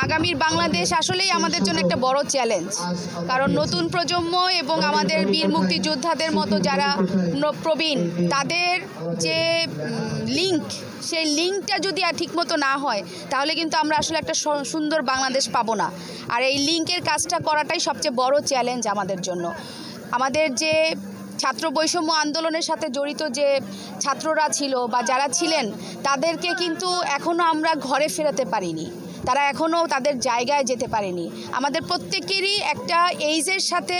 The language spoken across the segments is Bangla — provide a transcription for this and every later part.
আগামীর বাংলাদেশ আসলেই আমাদের জন্য একটা বড় চ্যালেঞ্জ, কারণ নতুন প্রজন্ম এবং আমাদের বীর মুক্তিযোদ্ধাদের মতো যারা প্রবীণ তাদের যে লিঙ্ক, সেই লিঙ্কটা যদি আর ঠিকমতো না হয় তাহলে কিন্তু আমরা আসলে একটা সুন্দর বাংলাদেশ পাবো না। আর এই লিঙ্কের কাজটা করাটাই সবচেয়ে বড় চ্যালেঞ্জ আমাদের জন্য। আমাদের যে ছাত্র বৈষম্য আন্দোলনের সাথে জড়িত যে ছাত্ররা ছিল বা যারা ছিলেন তাদেরকে কিন্তু এখনও আমরা ঘরে ফেরাতে পারিনি, তারা এখনও তাদের জায়গায় যেতে পারেনি। আমাদের প্রত্যেকেরই একটা এইজের সাথে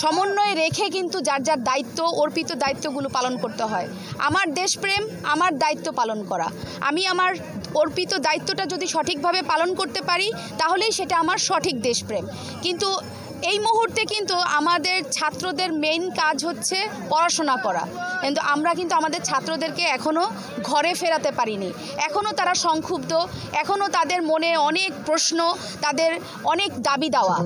সমন্বয় রেখে কিন্তু যার যার দায়িত্ব, অর্পিত দায়িত্বগুলো পালন করতে হয়। আমার দেশপ্রেম, আমার দায়িত্ব পালন করা। আমি আমার অর্পিত দায়িত্বটা যদি সঠিকভাবে পালন করতে পারি তাহলেই সেটা আমার সঠিক দেশপ্রেম। কিন্তু এই মুহূর্তে কিন্তু আমাদের ছাত্রদের মেইন কাজ হচ্ছে পড়াশোনা করা, কিন্তু আমরা কিন্তু আমাদের ছাত্রদেরকে এখনও ঘরে ফেরাতে পারিনি। এখনও তারা সংক্ষুব্ধ, এখনও তাদের মনে অনেক প্রশ্ন, তাদের অনেক দাবি দেওয়া।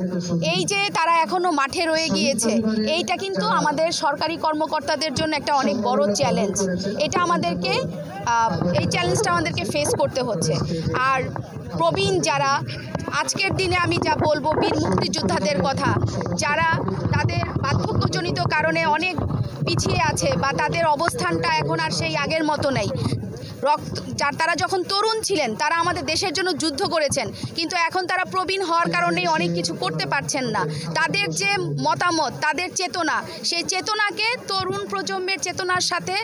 এই যে তারা এখনও মাঠে রয়ে গিয়েছে, এইটা কিন্তু আমাদের সরকারি কর্মকর্তাদের জন্য একটা অনেক বড় চ্যালেঞ্জ। এটা আমাদেরকে এই চ্যালেঞ্জটা আমাদেরকে ফেস করতে হচ্ছে। আর প্রবীণ যারা, আজকের দিনে আমি যা বলবো বীর মুক্তিযোদ্ধাদের কথা, যারা তাদের বার্ধক্যজনিত কারণে অনেক পিছিয়ে আছে বা তাদের অবস্থানটা এখন আর সেই আগের মতো নেই। তারা যখন তরুণ ছিলেন তারা আমাদের দেশের জন্য যুদ্ধ করেছেন, কিন্তু এখন তারা প্রবীণ হওয়ার কারণেই অনেক কিছু করতে পারছেন না। তাদের যে মতামত, তাদের চেতনা, সেই চেতনাকে তরুণ প্রজন্মের চেতনার সাথে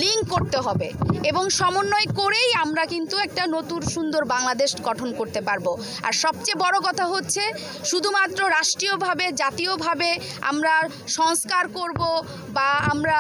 লিঙ্ক করতে হবে এবং সমন্বয় করেই আমরা কিন্তু একটা নতুন সুন্দর বাংলাদেশ গঠন করতে পারবো। আর সবচেয়ে বড় কথা হচ্ছে শুধুমাত্র রাষ্ট্রীয়ভাবে, জাতীয়ভাবে আমরা সংস্কার করব বা আমরা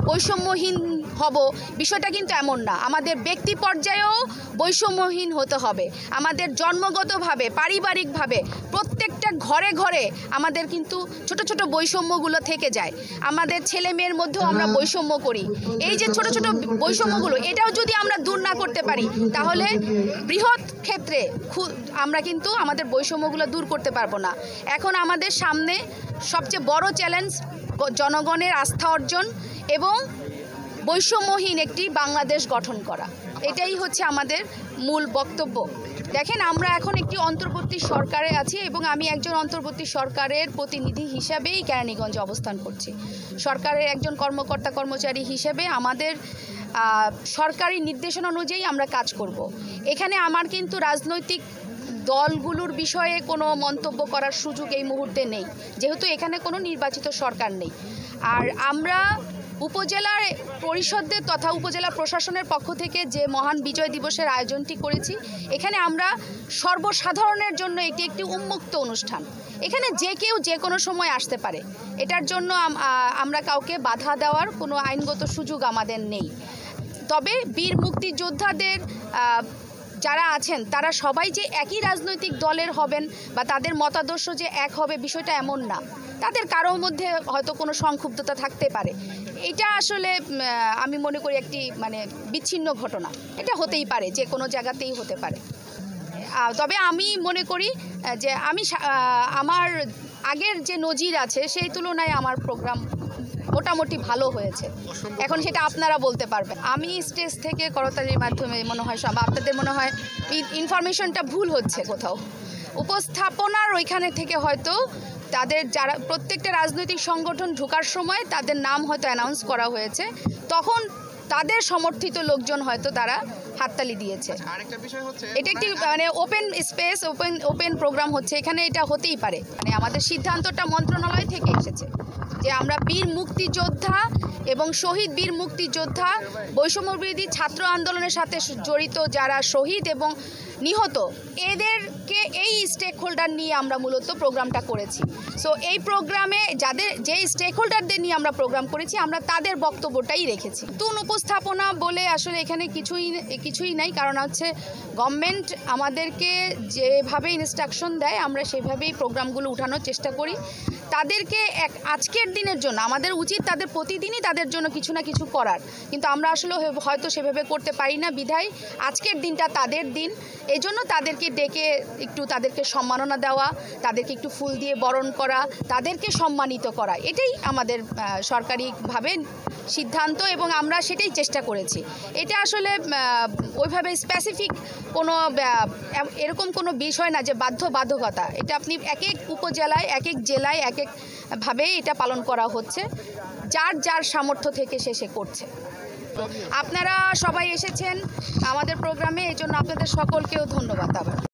বৈষম্যহীন হব, বিষয়টা কিন্তু এমন না। আমাদের ব্যক্তি পর্যায়েও বৈষম্যহীন হতে হবে। আমাদের জন্মগতভাবে, পারিবারিকভাবে প্রত্যেকটা ঘরে ঘরে আমাদের কিন্তু ছোট ছোট বৈষম্যগুলো থেকে যায়। আমাদের ছেলে মেয়ের মধ্যেও আমরা বৈষম্য করি। এই যে ছোট ছোট বৈষম্যগুলো, এটাও যদি আমরা দূর না করতে পারি তাহলে বৃহৎ ক্ষেত্রে আমরা কিন্তু আমাদের বৈষম্যগুলো দূর করতে পারবো না। এখন আমাদের সামনে সবচেয়ে বড় চ্যালেঞ্জ জনগণের আস্থা অর্জন এবং বৈষম্যহীন একটি বাংলাদেশ গঠন করা। এটাই হচ্ছে আমাদের মূল বক্তব্য। দেখেন, আমরা এখন একটি অন্তর্বর্তী সরকারে আছি এবং আমি একজন অন্তর্বর্তী সরকারের প্রতিনিধি হিসাবেই কেরানীগঞ্জে অবস্থান করছি। সরকারের একজন কর্মকর্তা কর্মচারী হিসেবে আমাদের সরকারি নির্দেশনা অনুযায়ী আমরা কাজ করব। এখানে আমার কিন্তু রাজনৈতিক দলগুলোর বিষয়ে কোনো মন্তব্য করার সুযোগ এই মুহূর্তে নেই, যেহেতু এখানে কোনো নির্বাচিত সরকার নেই। আর আমরা উপজেলার পরিষদের তথা উপজেলা প্রশাসনের পক্ষ থেকে যে মহান বিজয় দিবসের আয়োজনটি করেছি, এখানে আমরা সর্বসাধারণের জন্য এটি একটি উন্মুক্ত অনুষ্ঠান। এখানে যে কেউ যে কোনো সময় আসতে পারে, এটার জন্য আমরা কাউকে বাধা দেওয়ার কোনো আইনগত সুযোগ আমাদের নেই। তবে বীর মুক্তিযোদ্ধাদের যারা আছেন তারা সবাই যে একই রাজনৈতিক দলের হবেন বা তাদের মতাদর্শ যে এক হবে, বিষয়টা এমন না। তাদের কারোর মধ্যে হয়তো কোনো সংক্ষুব্ধতা থাকতে পারে। এটা আসলে আমি মনে করি একটি বিচ্ছিন্ন ঘটনা। এটা হতেই পারে, যে কোনো জায়গাতেই হতে পারে। তবে আমি মনে করি যে আমার আগের যে নজির আছে সেই তুলনায় আমার প্রোগ্রাম মোটামুটি ভালো হয়েছে। এখন সেটা আপনারা বলতে পারবেন। আমি স্টেজ থেকে করতালির মাধ্যমে মনে হয় আপনাদের মনে হয় ইনফরমেশনটা ভুল হচ্ছে কোথাও। উপস্থাপনার ওইখানে থেকে হয়তো তাদের যারা প্রত্যেকটা রাজনৈতিক সংগঠন ঢোকার সময় তাদের নাম হয়তো অ্যানাউন্স করা হয়েছে, তখন তাদের সমর্থিত লোকজন হয়তো তারা হাততালি দিয়েছে। এটা একটি ওপেন স্পেস, ওপেন প্রোগ্রাম হচ্ছে, এখানে এটা হতেই পারে। আমাদের সিদ্ধান্তটা মন্ত্রণালয় থেকে এসেছে যে আমরা বীর মুক্তিযোদ্ধা এবং শহীদ বীর মুক্তিযোদ্ধা, বৈষম্যবিরোধী ছাত্র আন্দোলনের সাথে জড়িত যারা শহীদ এবং নিহত, এদেরকে এই স্টেক হোল্ডার নিয়ে আমরা মূলত প্রোগ্রামটা করেছি। সো এই প্রোগ্রামে যে স্টেক হোল্ডারদের নিয়ে আমরা প্রোগ্রাম করেছি, আমরা তাদের বক্তব্যটাই রেখেছি। নতুন উপস্থাপনা বলে আসলে এখানে কিছুই নাই, কারণ হচ্ছে গভর্নমেন্ট আমাদেরকে যেভাবে ইনস্ট্রাকশন দেয় আমরা সেভাবেই প্রোগ্রামগুলো উঠানোর চেষ্টা করি। তাদেরকে আজকের দিনের জন্য আমাদের উচিত তাদের প্রতিদিনই তাদের জন্য কিছু না কিছু করার, কিন্তু আমরা আসলে হয়তো সেভাবে করতে পারি না। বিধায় আজকের দিনটা তাদের দিন, এজন্য তাদেরকে ডেকে একটু তাদেরকে সম্মাননা দেওয়া, তাদেরকে একটু ফুল দিয়ে বরণ করা, তাদেরকে সম্মানিত করা, এটাই আমাদের সরকারিভাবে সিদ্ধান্ত এবং আমরা সেটাই চেষ্টা করেছি। এটা আসলে ওইভাবে স্পেসিফিক কোনো এরকম কোনো বিষয় না যে বাধ্যবাধকতা। এটা আপনি এক এক উপজেলায় এক এক জেলায় এক একভাবে এটা পালন করা হচ্ছে, যার যার সামর্থ্য থেকে সে করছে। আপনারা সবাই এসেছেন আমাদের প্রোগ্রামে, এই জন্য আপনাদের সকলকেও ধন্যবাদ আবার।